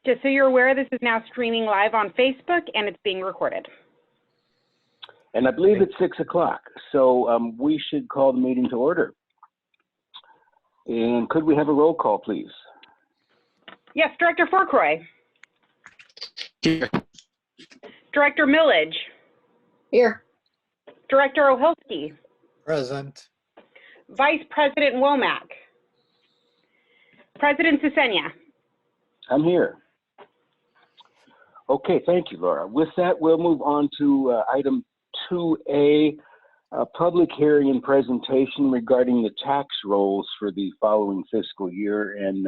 Just so you're aware, this is now streaming live on Facebook and it's being recorded. And I believe it's 6 o'clock, so we should call the meeting to order. And could we have a roll call, please? Yes, Director Fourcroy. Here. Director Millage. Here. Director Ohelski. Present. Vice President Womack. President Cesenia. I'm here. Okay, thank you, Laura. With that, we'll move on to item 2A, public hearing and presentation regarding the tax rolls for the following fiscal year. And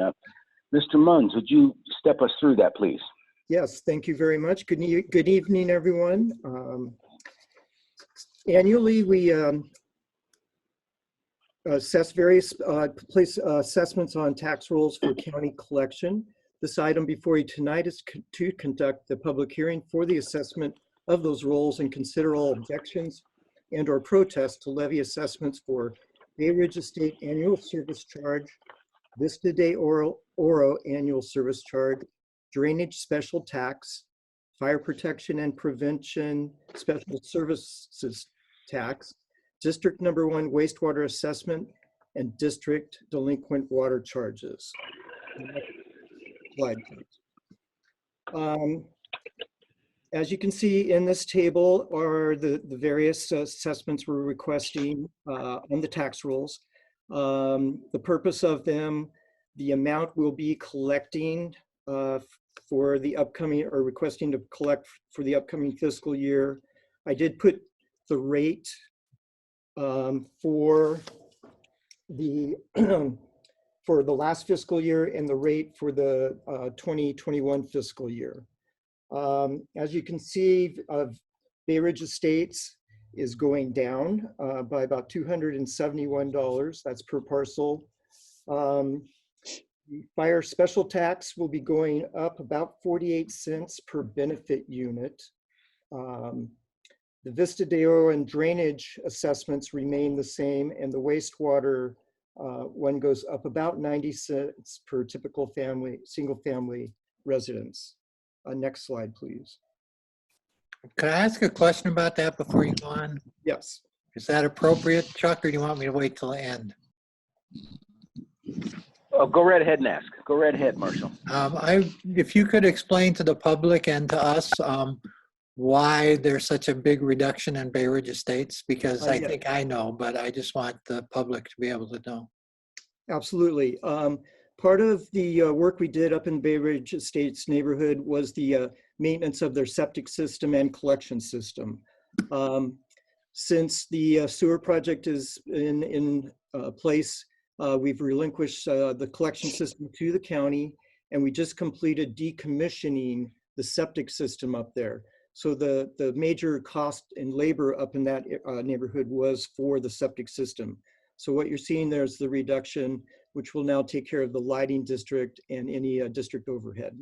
Mr. Munns, would you step us through that, please? Yes, thank you very much. Good evening, everyone. Annually, we assess various place assessments on tax rolls for county collection. This item before you tonight is to conduct the public hearing for the assessment of those rolls and consider all objections and or protests to levy assessments for Bay Ridge Estate annual service charge, Vista de Oro annual service charge, drainage special tax, fire protection and prevention special services tax, District Number 1 wastewater assessment, and district delinquent water charges. Slide, please. As you can see in this table are the various assessments we're requesting on the tax rolls. The purpose of them, the amount we'll be collecting for the upcoming, or requesting to collect for the upcoming fiscal year. I did put the rate for the for the last fiscal year and the rate for the 2021 fiscal year. As you can see, Bay Ridge Estates is going down by about $271, that's per parcel. Fire special tax will be going up about 48 cents per benefit unit. The Vista de Oro and drainage assessments remain the same, and the wastewater one goes up about 90 cents per typical family, single family residence. Next slide, please. Could I ask a question about that before you go on? Yes. Is that appropriate, Chuck, or do you want me to wait till the end? Oh, go right ahead and ask. Go right ahead, Marshall. If you could explain to the public and to us why there's such a big reduction in Bay Ridge Estates, because I think I know, but I just want the public to be able to know. Absolutely. Part of the work we did up in Bay Ridge Estates neighborhood was the maintenance of their septic system and collection system. Since the sewer project is in place, we've relinquished the collection system to the county, and we just completed decommissioning the septic system up there. So the major cost in labor up in that neighborhood was for the septic system. So what you're seeing there is the reduction, which will now take care of the lighting district and any district overhead.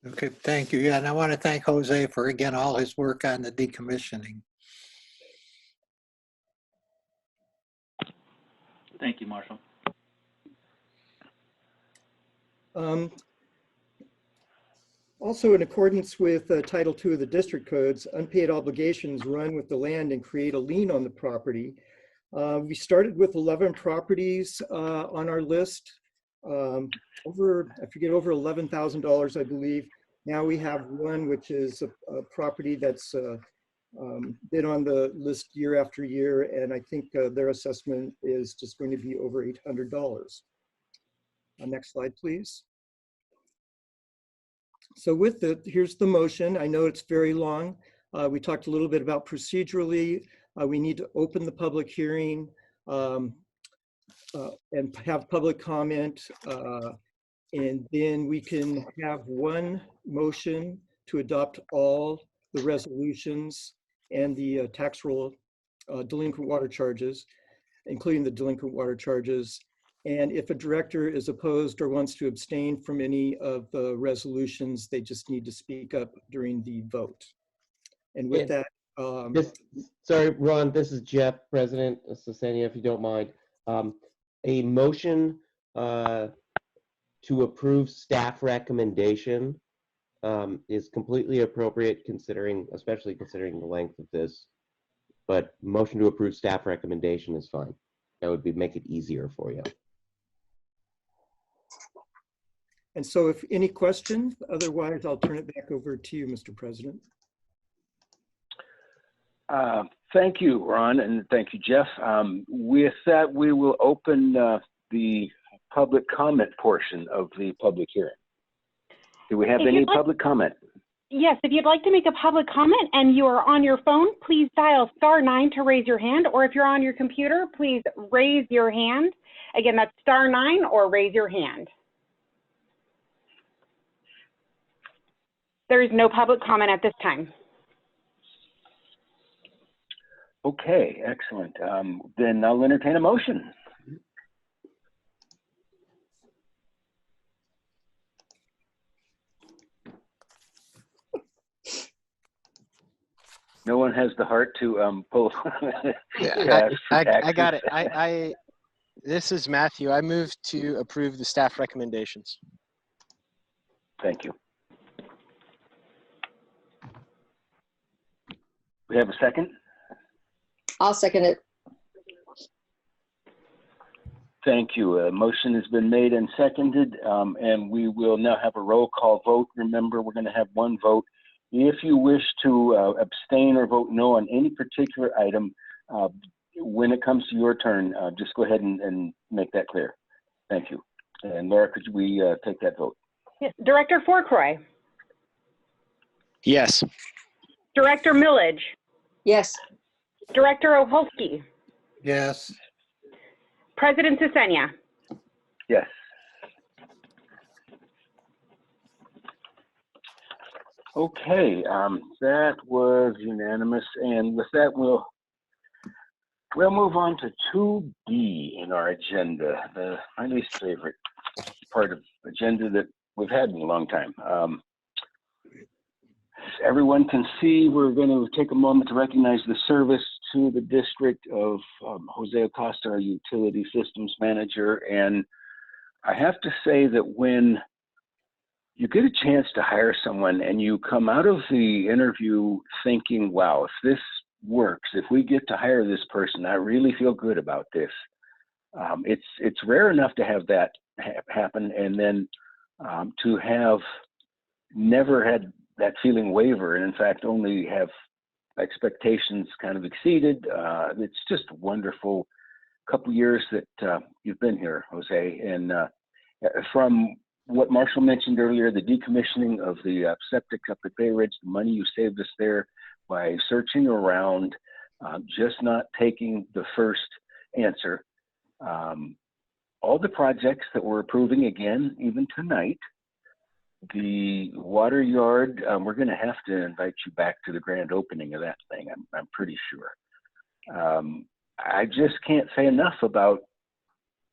Okay, thank you. Yeah, and I want to thank Jose for, again, all his work on the decommissioning. Thank you, Marshall. Also, in accordance with Title II of the district codes, unpaid obligations run with the land and create a lien on the property. We started with 11 properties on our list, over $11,000, I believe. Now we have one, which is a property that's been on the list year after year, and I think their assessment is just going to be over $800. Next slide, please. So with it, here's the motion. I know it's very long. We talked a little bit about procedurally. We need to open the public hearing and have public comment. And then we can have one motion to adopt all the resolutions and the tax roll delinquent water charges, including the delinquent water charges. And if a director is opposed or wants to abstain from any of the resolutions, they just need to speak up during the vote. And with that, sorry, Ron, this is Jeff, President of Cesenia, if you don't mind. A motion to approve staff recommendation is completely appropriate especially considering the length of this. But motion to approve staff recommendation is fine. That would make it easier for you. And so if any questions, otherwise I'll turn it back over to you, Mr. President. Thank you, Ron, and thank you, Jeff. With that, we will open the public comment portion of the public hearing. Do we have any public comment? Yes, if you'd like to make a public comment and you are on your phone, please dial *9 to raise your hand, or if you're on your computer, please raise your hand. Again, that's *9 or raise your hand. There is no public comment at this time. Okay, excellent. Then I'll entertain a motion. No one has the heart to pull. Yeah, I got it. This is Matthew. I move to approve the staff recommendations. Thank you. We have a second? I'll second it. Thank you. A motion has been made and seconded, and we will now have a roll call vote. Remember, we're going to have one vote. If you wish to abstain or vote no on any particular item, when it comes to your turn, just go ahead and make that clear. Thank you. And Laura, could we take that vote? Yes. Director Fourcroy. Yes. Director Millage. Yes. Director Oholsky. Yes. President Sisenia. Yes. Okay, that was unanimous, and with that, we'll move on to 2B in our agenda, my least favorite part of agenda that we've had in a long time. As everyone can see, we're going to take a moment to recognize the service to the district of Jose Acosta, our utility systems manager. And I have to say that when you get a chance to hire someone and you come out of the interview thinking, wow, if this works, if we get to hire this person, I really feel good about this. It's rare enough to have that happen, and then to have never had that feeling waver, and in fact only have expectations kind of exceeded. It's just a wonderful couple years that you've been here, Jose. And from what Marshall mentioned earlier, the decommissioning of the septic up at Bay Ridge, the money you saved us there by searching around, just not taking the first answer. All the projects that we're approving again, even tonight, the water yard, we're going to have to invite you back to the grand opening of that thing, I'm pretty sure. I just can't say enough about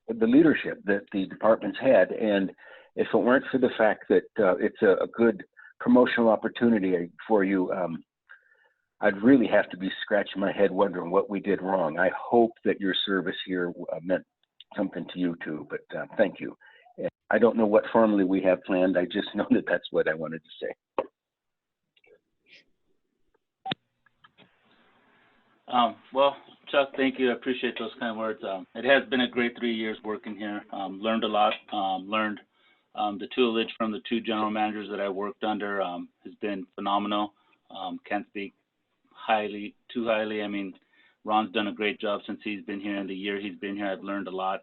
the leadership that the department's had, and if it weren't for the fact that it's a good promotional opportunity for you, I'd really have to be scratching my head wondering what we did wrong. I hope that your service here meant something to you too, but thank you. I don't know what formally we have planned. I just know that that's what I wanted to say. Well, Chuck, thank you. I appreciate those kind words. It has been a great 3 years working here. Learned a lot. Learned the tutelage from the two general managers that I worked under has been phenomenal. Can't speak too highly. I mean, Ron's done a great job since he's been here. In the year he's been here, I've learned a lot.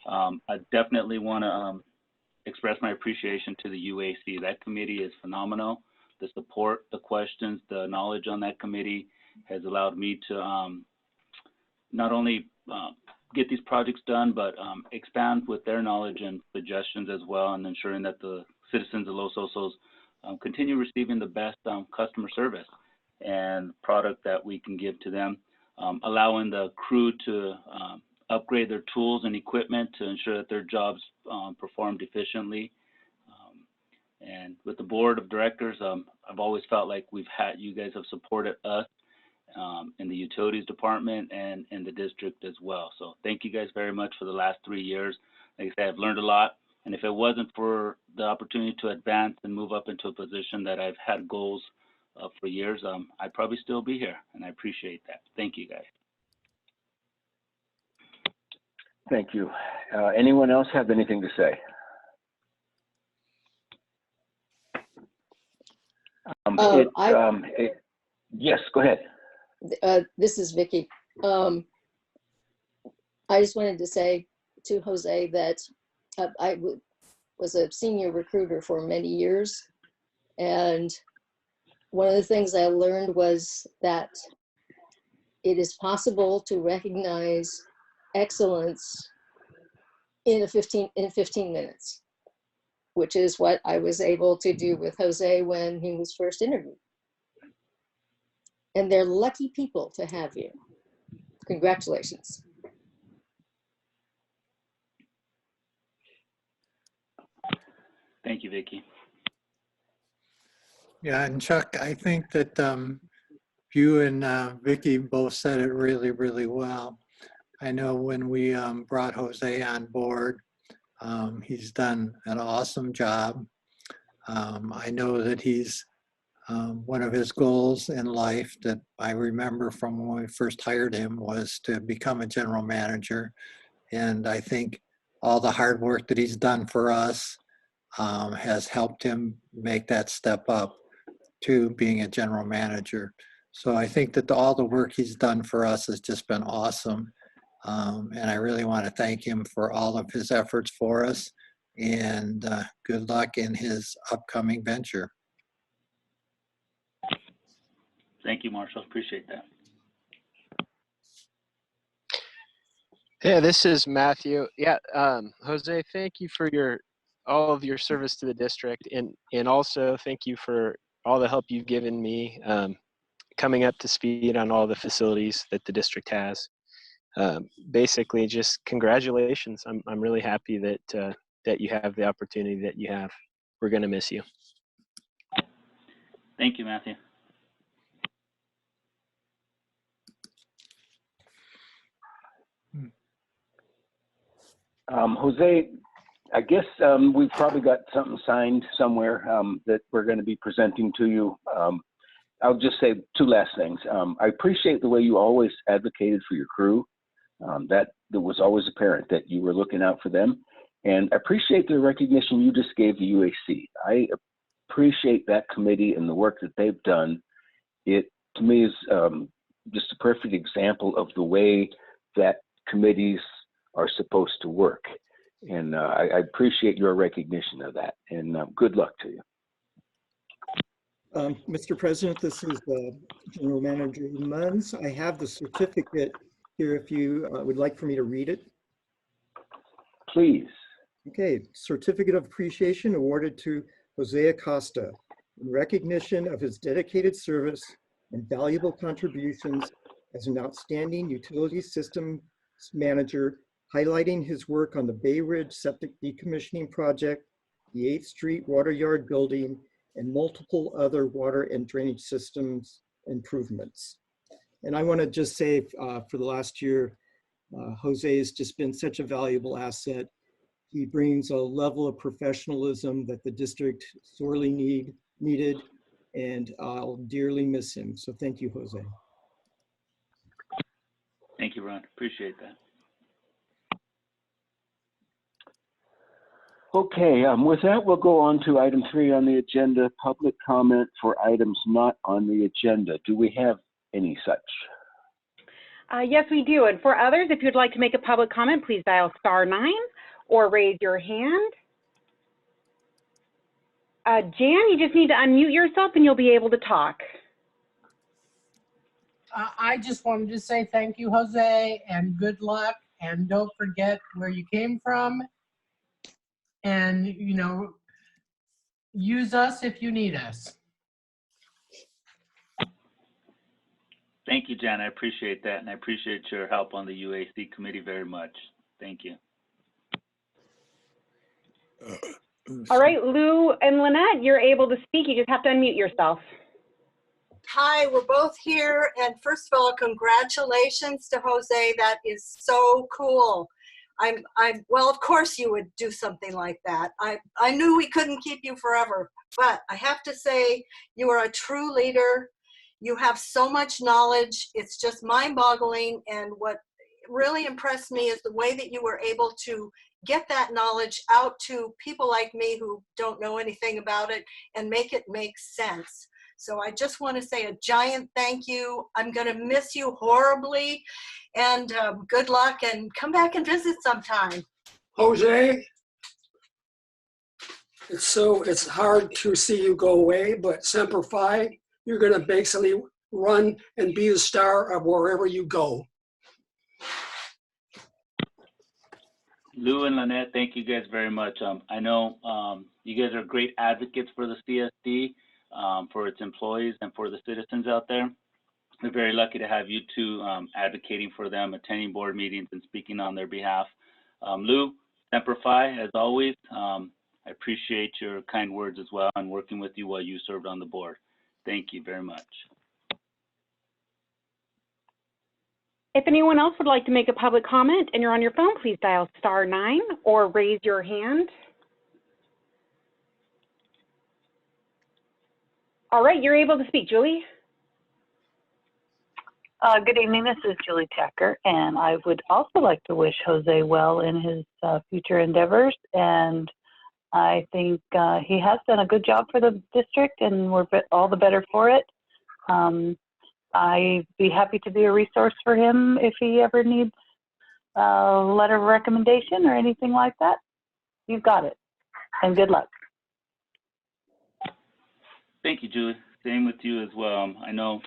I definitely want to express my appreciation to the UAC. That committee is phenomenal. The support, the questions, the knowledge on that committee has allowed me to not only get these projects done, but expand with their knowledge and suggestions as well, and ensuring that the citizens of Los Osos continue receiving the best customer service and product that we can give to them, allowing the crew to upgrade their tools and equipment to ensure that their jobs performed efficiently. And with the board of directors, I've always felt like you guys have supported us in the utilities department and in the district as well. So thank you guys very much for the last 3 years. Like I said, I've learned a lot. And if it wasn't for the opportunity to advance and move up into a position that I've had goals for years, I'd probably still be here, and I appreciate that. Thank you, guys. Thank you. Anyone else have anything to say? Yes, go ahead. This is Vicky. I just wanted to say to Jose that I was a senior recruiter for many years. And one of the things I learned was that it is possible to recognize excellence in 15 minutes, which is what I was able to do with Jose when he was first interviewed. And they're lucky people to have you. Congratulations. Thank you, Vicki. Yeah, and Chuck, I think that you and Vicky both said it really, really well. I know when we brought Jose on board, he's done an awesome job. I know that he's one of his goals in life that I remember from when we first hired him was to become a general manager. And I think all the hard work that he's done for us has helped him make that step up to being a general manager. So I think that all the work he's done for us has just been awesome. And I really want to thank him for all of his efforts for us, and good luck in his upcoming venture. Thank you, Marshall. Appreciate that. Yeah, this is Matthew. Yeah, Jose, thank you for all of your service to the district, and also thank you for all the help you've given me coming up to speed on all the facilities that the district has. Basically, just congratulations. I'm really happy that that you have the opportunity that you have. We're going to miss you. Thank you, Matthew. Jose, I guess we've probably got something signed somewhere that we're going to be presenting to you. I'll just say two last things. I appreciate the way you always advocated for your crew. That was always apparent that you were looking out for them. And I appreciate the recognition you just gave the UAC. I appreciate that committee and the work that they've done. It, to me, is just a perfect example of the way that committees are supposed to work. And I appreciate your recognition of that. And good luck to you. Mr. President, this is General Manager Munns. I have the certificate here if you would like for me to read it. Please. Okay, certificate of appreciation awarded to Jose Acosta in recognition of his dedicated service and valuable contributions as an outstanding utility systems manager, highlighting his work on the Bay Ridge Septic Decommissioning Project, the 8th Street Water Yard Building, and multiple other water and drainage systems improvements. And I want to just say for the last year, Jose has just been such a valuable asset. He brings a level of professionalism that the district sorely needed, and I'll dearly miss him. So thank you, Jose. Thank you, Ron. Appreciate that. Okay, with that, we'll go on to item 3 on the agenda, public comment for items not on the agenda. Do we have any such? Yes, we do. And for others, if you'd like to make a public comment, please dial *9 or raise your hand. Jan, you just need to unmute yourself and you'll be able to talk. I just wanted to say thank you, Jose, and good luck. And don't forget where you came from. And, you know, use us if you need us. Thank you, Jan. I appreciate that. And I appreciate your help on the UAC committee very much. Thank you. All right, Lou and Lynette, you're able to speak. You just have to unmute yourself. Hi, we're both here. And first of all, congratulations to Jose. That is so cool. well, of course you would do something like that. I knew we couldn't keep you forever, but I have to say you are a true leader. You have so much knowledge. It's just mind-boggling. And what really impressed me is the way that you were able to get that knowledge out to people like me who don't know anything about it and make it make sense. So I just want to say a giant thank you. I'm going to miss you horribly, and good luck, and come back and visit sometime. Jose, it's hard to see you go away, but Semper Fi, you're going to basically run and be the star of wherever you go. Lou and Lynette, thank you guys very much. I know you guys are great advocates for the CSD, for its employees and for the citizens out there. We're very lucky to have you two advocating for them, attending board meetings and speaking on their behalf. Lou, Semper Fi, as always. I appreciate your kind words as well and working with you while you served on the board. Thank you very much. If anyone else would like to make a public comment and you're on your phone, please dial *9 or raise your hand. All right, you're able to speak, Julie. Good evening, this is Julie Tacker, and I would also like to wish Jose well in his future endeavors, and I think he has done a good job for the district, and we're all the better for it. I'd be happy to be a resource for him if he ever needs a letter of recommendation or anything like that. You've got it, and good luck. Thank you, Julie. Same with you as well. I know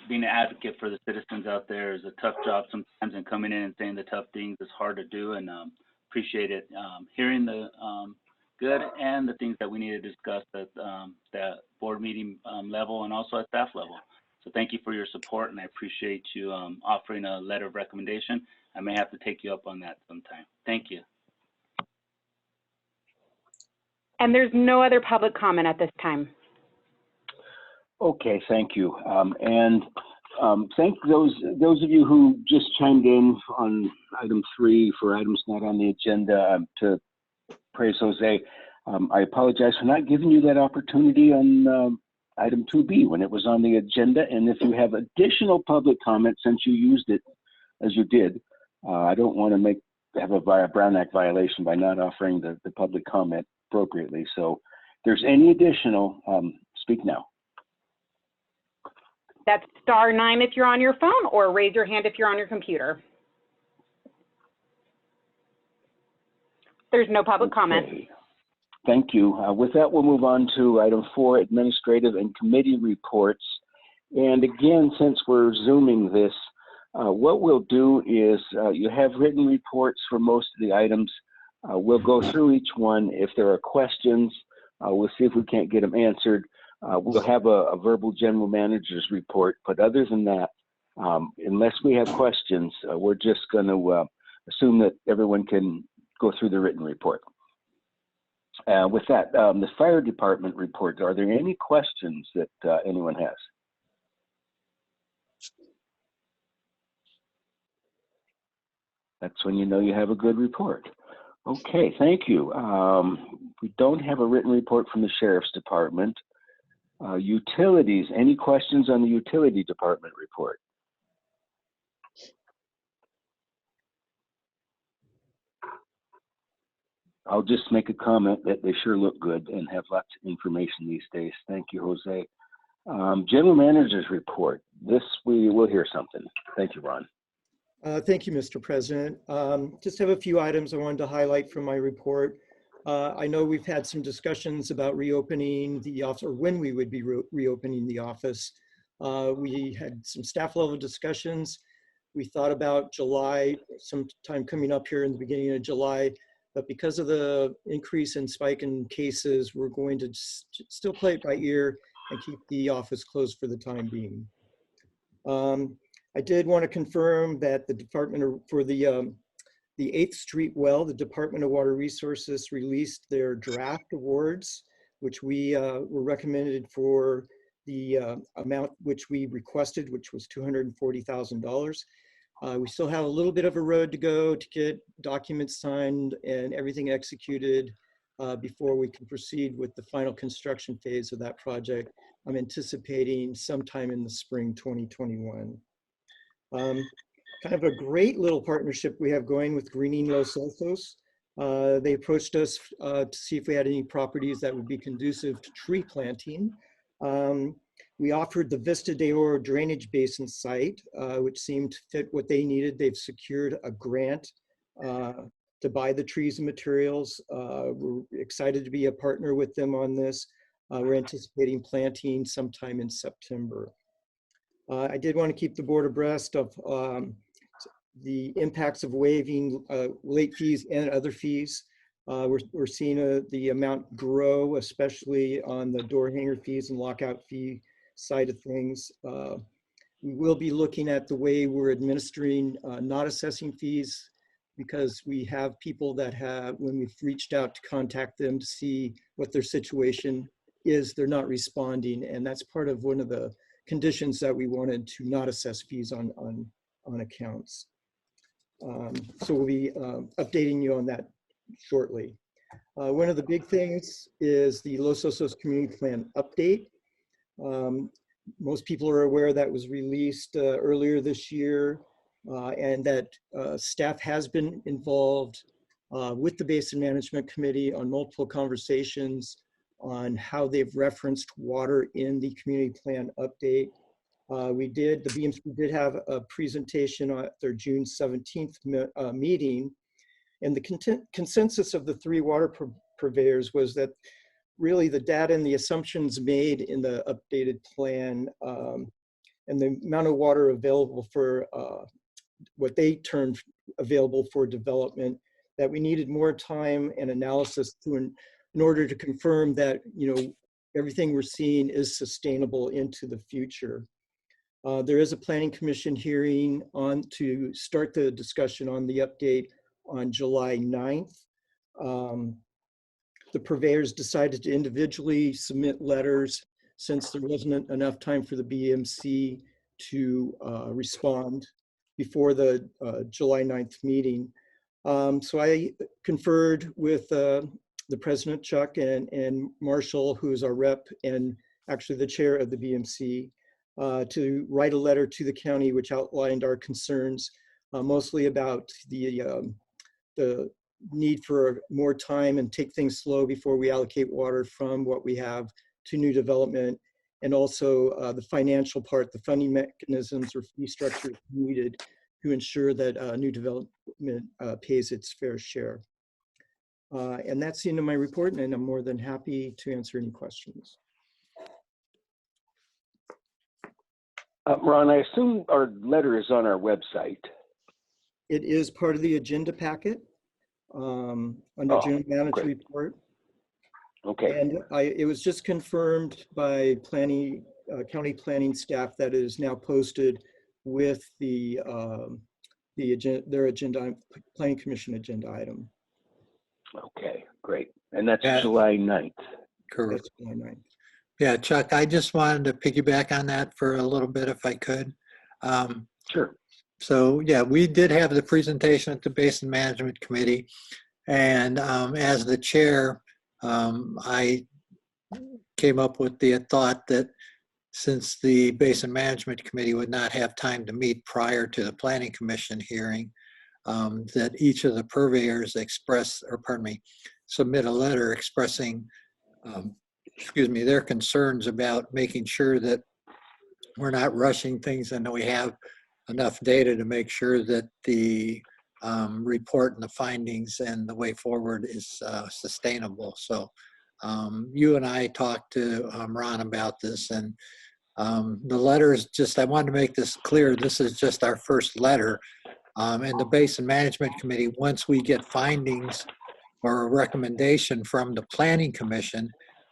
being an advocate for the citizens out there is a tough job sometimes, and coming in and saying the tough things is hard to do, and appreciate it. Hearing the good and the things that we need to discuss at that board meeting level and also at staff level. So thank you for your support, and I appreciate you offering a letter of recommendation. I may have to take you up on that sometime. Thank you. And there's no other public comment at this time. Okay, thank you. Thank those of you who just chimed in on item 3 for items not on the agenda to praise Jose. I apologize for not giving you that opportunity on item 2B when it was on the agenda. And if you have additional public comment, since you used it as you did, I don't want to have a Brown Act violation by not offering the public comment appropriately. So if there's any additional, speak now. That's *9 if you're on your phone, or raise your hand if you're on your computer. There's no public comment. Thank you. With that, we'll move on to item 4, administrative and committee reports. And again, since we're Zooming this, what we'll do is you have written reports for most of the items. We'll go through each one. If there are questions, we'll see if we can't get them answered. We'll have a verbal general manager's report, but other than that, unless we have questions, we're just going to assume that everyone can go through the written report. With that, the fire department report, are there any questions that anyone has? That's when you know you have a good report. Okay, thank you. We don't have a written report from the sheriff's department. Utilities, any questions on the utility department report? I'll just make a comment that they sure look good and have lots of information these days. Thank you, Jose. General manager's report. This, we will hear something. Thank you, Ron. Thank you, Mr. President. Just have a few items I wanted to highlight from my report. I know we've had some discussions about reopening the office, or when we would be reopening the office. We had some staff level discussions. We thought about July, sometime coming up here in the beginning of July, but because of the increase in spike in cases, we're going to still play it by ear and keep the office closed for the time being. I did want to confirm that the department for the 8th Street well, the Department of Water Resources released their draft awards, which we were recommended for the amount which we requested, which was $240,000. We still have a little bit of a road to go to get documents signed and everything executed before we can proceed with the final construction phase of that project. I'm anticipating sometime in the spring 2021. Kind of a great little partnership we have going with Greening Los Osos. They approached us to see if we had any properties that would be conducive to tree planting. We offered the Vista de Oro drainage basin site, which seemed to fit what they needed. They've secured a grant to buy the trees and materials. We're excited to be a partner with them on this. We're anticipating planting sometime in September. I did want to keep the board abreast of the impacts of waiving late fees and other fees. We're seeing the amount grow, especially on the door hanger fees and lockout fee side of things. We will be looking at the way we're administering not assessing fees, because we have people that have, when we've reached out to contact them to see what their situation is, they're not responding. And that's part of one of the conditions that we wanted to not assess fees on accounts. So we'll be updating you on that shortly. One of the big things is the Los Osos Community Plan update. Most people are aware that was released earlier this year, and that staff has been involved with the Basin Management Committee on multiple conversations on how they've referenced water in the community plan update. The BMC did have a presentation at their June 17th meeting, and the consensus of the three water purveyors was that really the data and the assumptions made in the updated plan and the amount of water available for what they termed available for development, that we needed more time and analysis in order to confirm that, you know, everything we're seeing is sustainable into the future. There is a planning commission hearing to start the discussion on the update on July 9th. The purveyors decided to individually submit letters since there wasn't enough time for the BMC to respond before the July 9th meeting. So I conferred with the president, Chuck, and Marshall, who is our rep and actually the chair of the BMC, to write a letter to the county which outlined our concerns, mostly about the need for more time and take things slow before we allocate water from what we have to new development, and also the financial part, the funding mechanisms or fee structure needed to ensure that new development pays its fair share. And that's the end of my report, and I'm more than happy to answer any questions. Ron, I assume our letter is on our website. It is part of the agenda packet under General Manager Report. Okay. And it was just confirmed by county planning staff that it is now posted with their agenda, Planning Commission agenda item. Okay, great. And that's July 9th. Correct. That's July 9th. Yeah, Chuck, I just wanted to piggyback on that for a little bit if I could. Sure. So yeah, we did have the presentation at the Basin Management Committee, and as the chair, I came up with the thought that since the Basin Management Committee would not have time to meet prior to the Planning Commission hearing, that each of the purveyors submit a letter expressing their concerns about making sure that we're not rushing things and that we have enough data to make sure that the report and the findings and the way forward is sustainable. So you and I talked to Ron about this, and the letter is just, I wanted to make this clear, this is just our first letter. And the Basin Management Committee, once we get findings or a recommendation from the Planning Commission,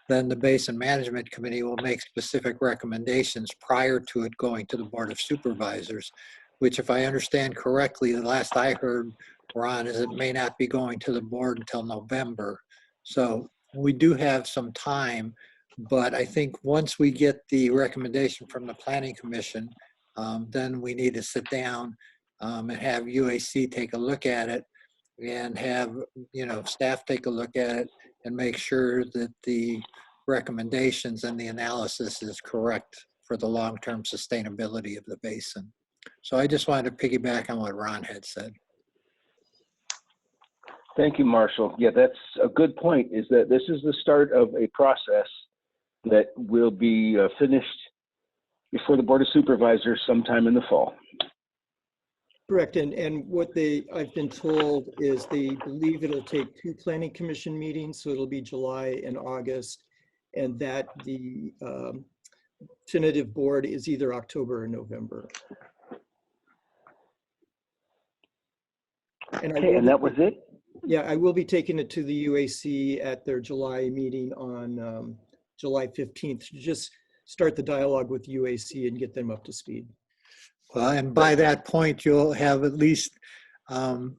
then the Basin Management Committee will make specific recommendations prior to it going to the Board of Supervisors, which, if I understand correctly, the last I heard, Ron, is it may not be going to the board until November. So we do have some time, but I think once we get the recommendation from the Planning Commission, then we need to sit down and have UAC take a look at it and have, staff take a look at it and make sure that the recommendations and the analysis is correct for the long-term sustainability of the basin. So I just wanted to piggyback on what Ron had said. Thank you, Marshall. Yeah, that's a good point, is that this is the start of a process that will be finished before the Board of Supervisors sometime in the fall. Correct, and what I've been told is they believe it'll take 2 planning commission meetings, so it'll be July and August, and that the tentative board is either October or November. Okay, and that was it? Yeah, I will be taking it to the UAC at their July meeting on July 15th to just start the dialogue with UAC and get them up to speed. Well, and by that point, you'll have at least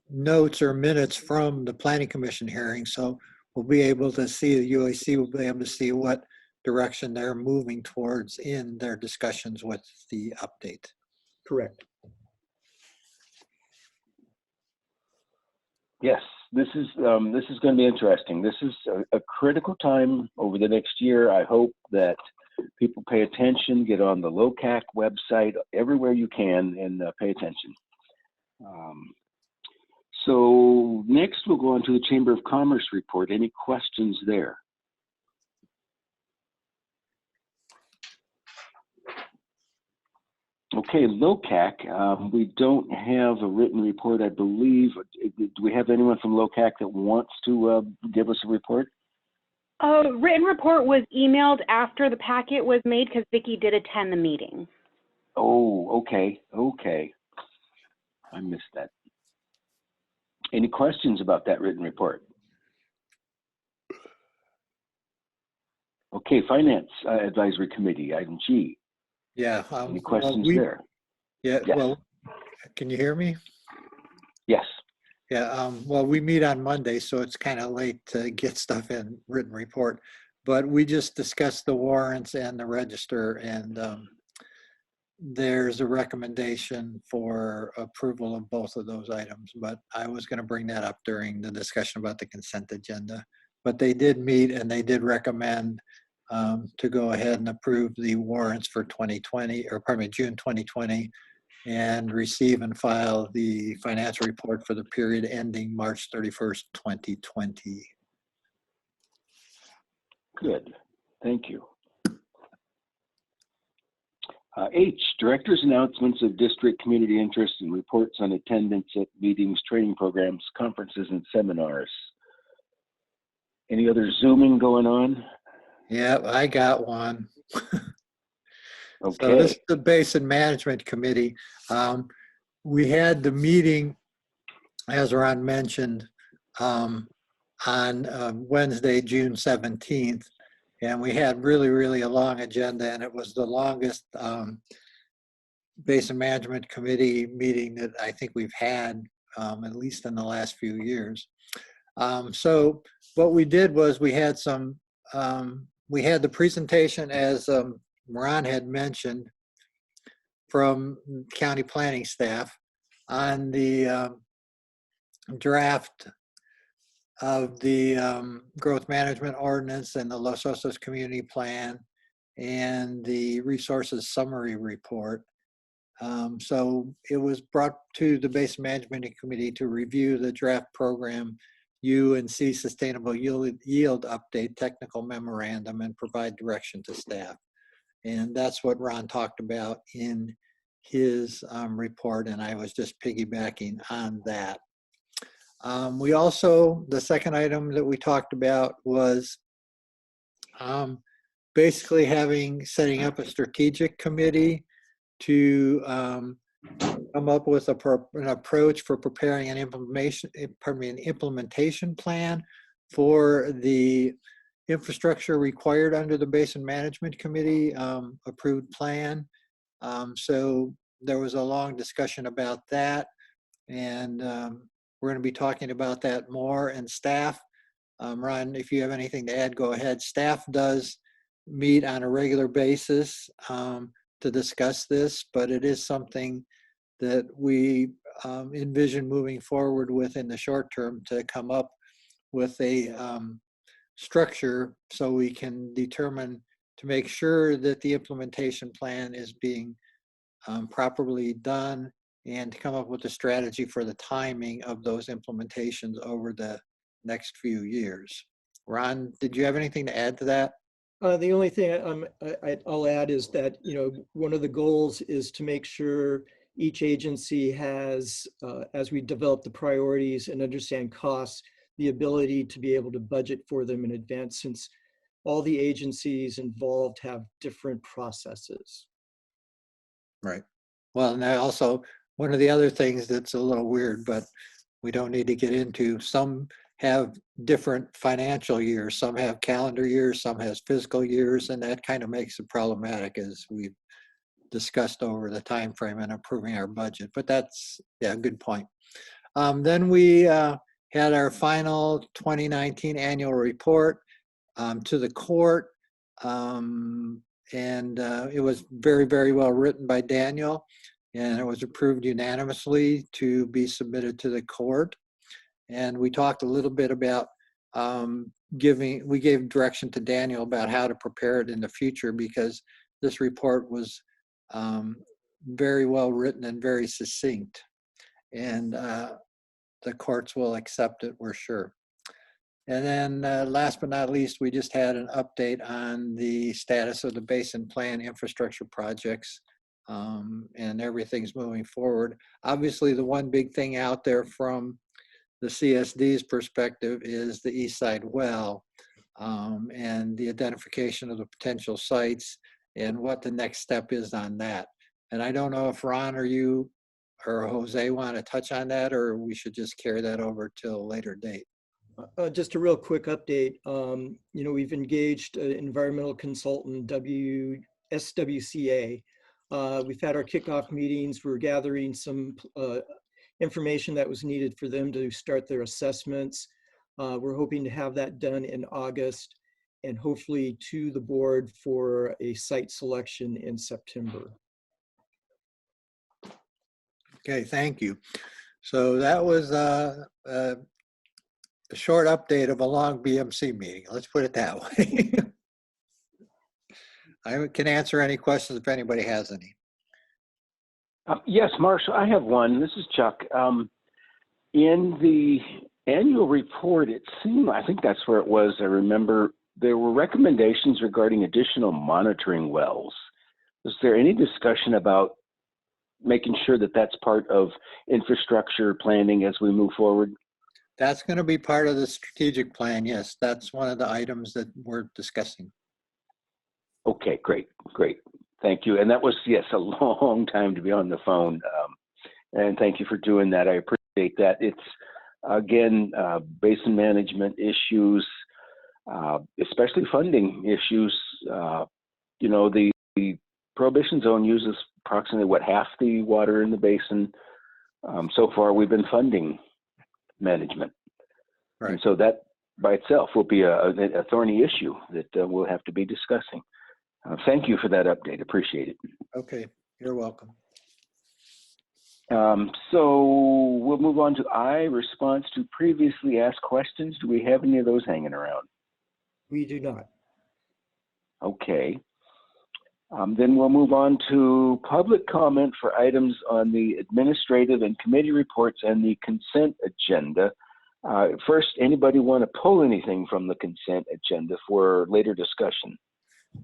notes or minutes from the Planning Commission hearing. So we'll be able to see, the UAC will be able to see what direction they're moving towards in their discussions with the update. Correct. Yes, this is going to be interesting. This is a critical time over the next year. I hope that people pay attention, get on the LOCAC website everywhere you can, and pay attention. So next we'll go on to the Chamber of Commerce report. Any questions there? Okay, LOCAC, we don't have a written report, I believe. Do we have anyone from LOCAC that wants to give us a report? A written report was emailed after the packet was made because Vicki did attend the meeting. Oh, okay, okay. I missed that. Any questions about that written report? Okay, Finance Advisory Committee, item G. Yeah. Any questions there? Yeah, Yes. well, can you hear me? Yes. Yeah, well, we meet on Monday, so it's kind of late to get stuff in written report. But we just discussed the warrants and the register, and there's a recommendation for approval of both of those items. But I was going to bring that up during the discussion about the consent agenda. But they did meet, and they did recommend to go ahead and approve the warrants for 2020, or pardon me, June 2020, and receive and file the financial report for the period ending March 31st, 2020. Good, thank you. H, Director's announcements of district community interest and reports on attendance at meetings, training programs, conferences, and seminars. Any other Zooming going on? Yeah, I got one. Okay. So this is the Basin Management Committee. We had the meeting, as Ron mentioned, on Wednesday, June 17th, and we had really a long agenda, and it was the longest Basin Management Committee meeting that I think we've had, at least in the last few years. So what we did was we had the presentation, as Ron had mentioned, from county planning staff on the draft of the growth management ordinance and the Los Osos community plan and the resources summary report. So it was brought to the Basin Management Committee to review the draft program UNC Sustainable Yield Update Technical Memorandum and provide direction to staff. And that's what Ron talked about in his report, and I was just piggybacking on that. We also, the second item that we talked about was basically setting up a strategic committee to come up with an approach for preparing an implementation plan for the infrastructure required under the Basin Management Committee approved plan. So there was a long discussion about that, and we're going to be talking about that more. And staff, Ron, if you have anything to add, go ahead. Staff does meet on a regular basis to discuss this, but it is something that we envision moving forward with in the short term to come up with a structure so we can determine to make sure that the implementation plan is being properly done, and to come up with a strategy for the timing of those implementations over the next few years. Ron, did you have anything to add to that? The only thing I'll add is that, one of the goals is to make sure each agency has, as we develop the priorities and understand costs, the ability to be able to budget for them in advance, since all the agencies involved have different processes. Right. Well, and I also, one of the other things that's a little weird, but we don't need to get into, some have different financial years, some have calendar years, some has fiscal years, and that kind of makes it problematic, as we've discussed over the time frame and approving our budget. But that's, yeah, good point. Then we had our final 2019 annual report to the court, and it was very, very well written by Daniel, and it was approved unanimously to be submitted to the court. And we talked a little bit about we gave direction to Daniel about how to prepare it in the future, because this report was very well written and very succinct. And the courts will accept it, we're sure. And then last but not least, we just had an update on the status of the Basin Plan infrastructure projects, and everything's moving forward. Obviously, the one big thing out there from the CSD's perspective is the East Side Well, and the identification of the potential sites and what the next step is on that. And I don't know if Ron or you or Jose want to touch on that, or we should just carry that over till a later date. Just a real quick update. We've engaged an environmental consultant, SWCA. We've had our kickoff meetings. We're gathering some information that was needed for them to start their assessments. We're hoping to have that done in August, and hopefully to the board for a site selection in September. Okay, thank you. So that was a short update of a long BMC meeting. Let's put it that way. I can answer any questions if anybody has any. Yes, Marshall, I have one. This is Chuck. In the annual report, it seemed, I think that's where it was, I remember, there were recommendations regarding additional monitoring wells. Was there any discussion about making sure that that's part of infrastructure planning as we move forward? That's going to be part of the strategic plan, yes. That's one of the items that we're discussing. Okay, great, great. Thank you. And that was, yes, a long time to be on the phone. And thank you for doing that. I appreciate that. It's, again, basin management issues, especially funding issues. The Prohibition Zone uses approximately, half the water in the basin. So far, we've been funding management. Right. And so that by itself will be a thorny issue that we'll have to be discussing. Thank you for that update. Appreciate it. Okay, you're welcome. So we'll move on to I, response to previously asked questions. Do we have any of those hanging around? We do not. Okay. Then we'll move on to public comment for items on the administrative and committee reports and the consent agenda. First, anybody want to pull anything from the consent agenda for later discussion?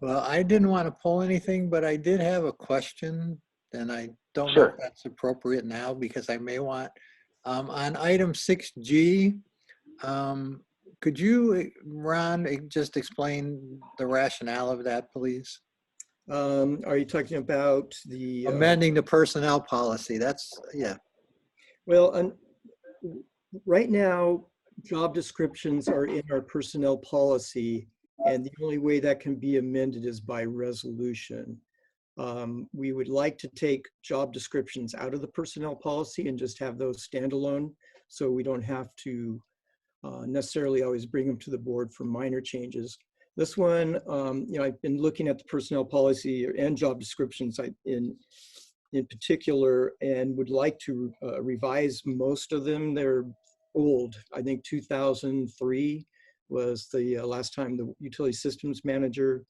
Well, I didn't want to pull anything, but I did have a question, and I don't know if that's appropriate now, because I may want, on item 6G, could you, Ron, just explain the rationale of that, please? Are you talking about the amending the personnel policy? That's, yeah. Well, right now, job descriptions are in our personnel policy, and the only way that can be amended is by resolution. We would like to take job descriptions out of the personnel policy and just have those standalone, so we don't have to necessarily always bring them to the board for minor changes. This one, I've been looking at the personnel policy and job descriptions in in particular, and would like to revise most of them. They're old. I think 2003 was the last time the utility systems manager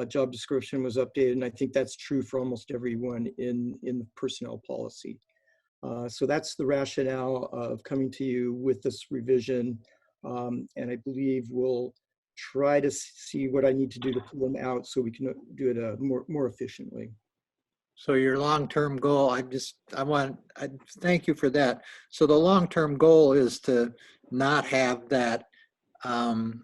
job description was updated, and I think that's true for almost everyone in the personnel policy. So that's the rationale of coming to you with this revision, and I believe we'll try to see what I need to do to pull them out so we can do it more efficiently. So your long-term goal, I thank you for that. So the long-term goal is to not have that, to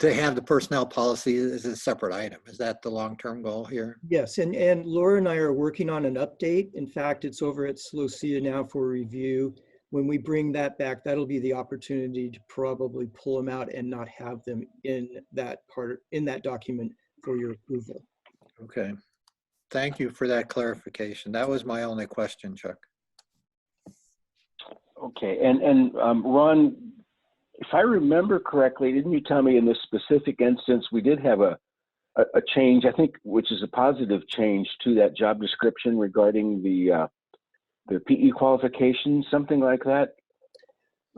have the personnel policy as a separate item. Is that the long-term goal here? Yes, and Laura and I are working on an update. In fact, it's over at Seleucia now for review. When we bring that back, that'll be the opportunity to probably pull them out and not have them in that document for your approval. Okay. Thank you for that clarification. That was my only question, Chuck. Okay, and Ron, if I remember correctly, didn't you tell me in this specific instance we did have a change, I think, which is a positive change to that job description regarding the PE qualifications, something like that?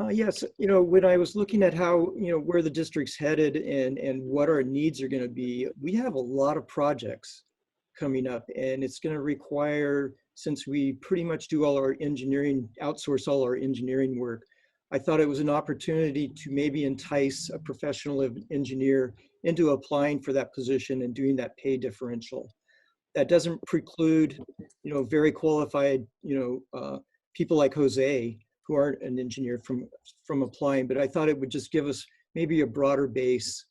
Yes, when I was looking at how, where the district's headed and what our needs are going to be, we have a lot of projects coming up, and it's going to require, since we pretty much do all our engineering, outsource all our engineering work, I thought it was an opportunity to maybe entice a professional engineer into applying for that position and doing that pay differential. That doesn't preclude, very qualified, people like Jose, who aren't an engineer, from applying, but I thought it would just give us maybe a broader base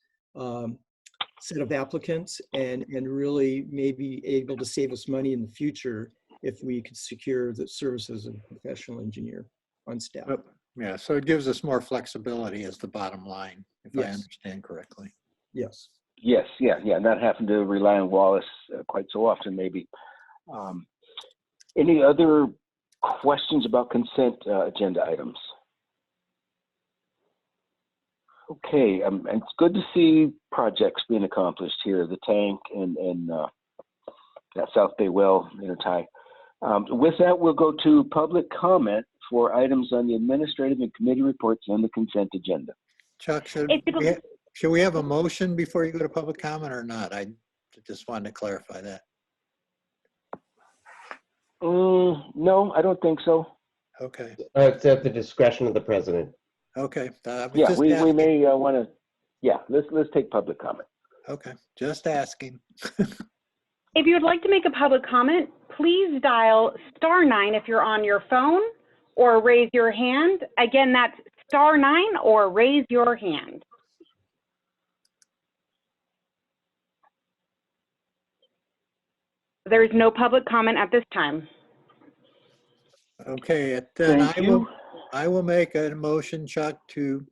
set of applicants and really maybe able to save us money in the future if we could secure the services of a professional engineer on staff. Yeah, so it gives us more flexibility as the bottom line, if I Yes. understand correctly. Yes. Yes, yeah, not having to rely on Wallace quite so often, maybe. Any other questions about consent agenda items? Okay, and it's good to see projects being accomplished here, the tank and that South Bay well intertie. With that, we'll go to public comment for items on the administrative and committee reports on the consent agenda. Chuck, should we have a motion before you go to public comment or not? I just wanted to clarify that. No, I don't think so. Okay. It's at the discretion of the president. Okay. Yeah, we may want to. Yeah, let's take public comment. Okay, just asking. If you would like to make a public comment, please dial *9 if you're on your phone, or raise your hand. Again, that's *9 or raise your hand. There is no public comment at this time. Okay, then I will make a motion, Chuck, to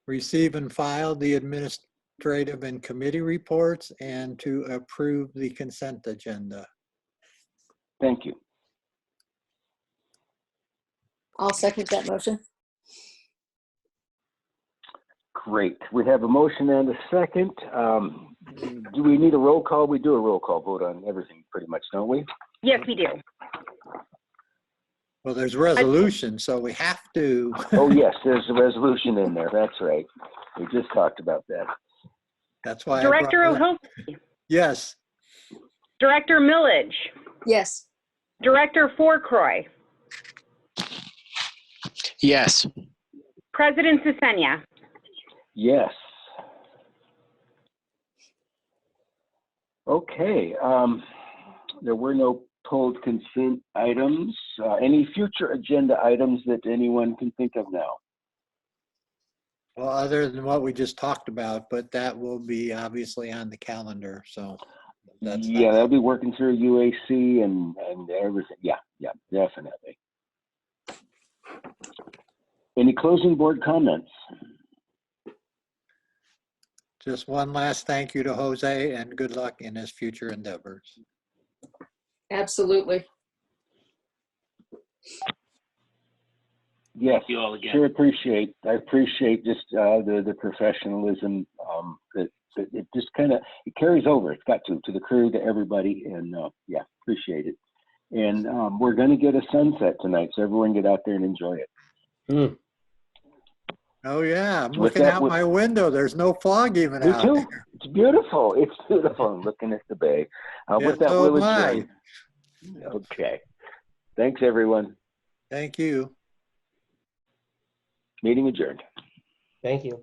receive and file the administrative and committee reports and to approve the consent agenda. Thank you. I'll second that motion. Great. We have a motion and a second. Do we need a roll call? We do a roll call vote on everything pretty much, don't we? Yes, we do. Well, there's resolution, so we have to. Oh, yes, there's a resolution in there. That's right. We just talked about that. That's why. Director O'Hilsey. Yes. Director Millage. Yes. Director Fourcroy. Yes. President Cesenia. Yes. Okay. There were no pulled consent items. Any future agenda items that anyone can think of now? Well, other than what we just talked about, but that will be obviously on the calendar. So that's they'll be working through UAC and everything. Yeah, definitely. Any closing board comments? Just one last thank you to Jose and good luck in his future endeavors. Absolutely. Yes, Thank you all again. sure appreciate. I appreciate just the professionalism that it just kind of, it carries over. It's got to the crew, to everybody. And yeah, appreciate it. And we're going to get a sunset tonight. So everyone get out there and enjoy it. Mm. Oh yeah, I'm With looking that, out my window. There's no fog even Me out too. there. It's beautiful. It's beautiful. I'm looking at the bay. Yeah, With that, so we'll am I. adjourn. Okay. Thanks, everyone. Thank you. Meeting adjourned. Thank you.